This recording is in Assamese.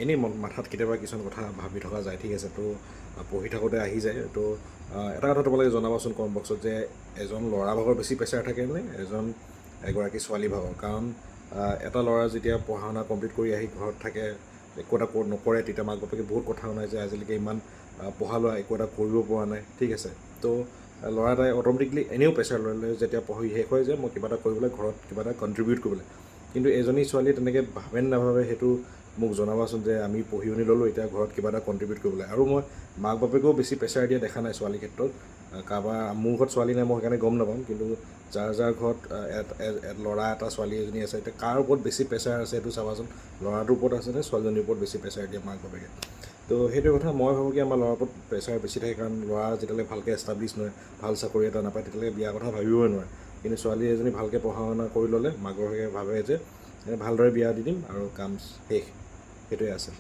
এনেই মাথাত কেতিয়াবা কিছুমান কথা ভাবি থকা যায়, ঠিক আছে। তো পঢ়ি থাকোঁতে আহি যায়। তো এটা কথা তোমালোকে জনাবাচোন কমেণ্ট বক্সত যে এজন ল'ৰা ভাগৰ বেছি প্ৰেছাৰ থাকেনে এগৰাকী ছোৱালী ভাগৰ। কাৰণ এটা ল'ৰা যেতিয়া পঢ়া শুনা কমপ্লিট কৰি আহি ঘৰত থাকে, একো এটা নকৰে, তেতিয়া মাক বাপেকে বহুত কথা শুনায় যে আজিলৈকে ইমান পঢ়া লোৱা একো এটা কৰিব পৰা নাই, ঠিক আছে। তো ল'ৰা এটাই অট'মেটিকলি এনেও প্ৰেছাৰ লৈ যেতিয়া পঢ়ি শেষ হয় যে মই কিবা এটা কৰিবলৈ, ঘৰত কিবা এটা কণ্ট্ৰিবিউট কৰিবলৈ। কিন্তু এজনী ছোৱালীয়ে তেনেকৈ ভাবে নাভাবে সেইটো মোক জনাবাচোন, যে আমি পঢ়ি শুনি ল'লোঁ, এতিয়া ঘৰত কিবা এটা কণ্ট্ৰিবিউট কৰিবলৈ। আৰু মই মাক বাপেকেও বেছি প্ৰেছাৰ দিয়া দেখা নাই ছোৱালীৰ ক্ষেত্ৰত। কাৰোবাৰ মোৰ ঘৰত ছোৱালী নাই, মই সেইকাৰণে গম নাপাম। কিন্তু যাৰ যাৰ ঘৰত ল'ৰা এটা ছোৱালী এজনী আছে, এতিয়া কাৰ ওপৰত বেছি প্ৰেছাৰ আছে সেইটো চাবাচোন। ল'ৰাটোৰ ওপৰত আছেনে ছোৱালীজনীৰ ওপৰত বেছি প্ৰেছাৰ দিয়ে মাক বাপেকে। তো সেইটো কথা মই ভাবোঁ কি আমাৰ ল'ৰাৰ ওপৰত প্ৰেছাৰ বেছি থাকে, কাৰণ ল'ৰা যেতিয়ালৈকে ভালকৈ এষ্টাব্লিছ নহয়, ভাল চাকৰি এটা নাপায়, তেতিয়ালৈকে বিয়াৰ কথা ভাবিবই নোৱাৰে। কিন্তু ছোৱালী এজনী ভালকৈ পঢ়া শুনা কৰি ল'লে মাক বাপেকে ভাবে যে ভালদৰে বিয়া দি দিম আৰু কাম শেষ। সেইটোৱে আছে।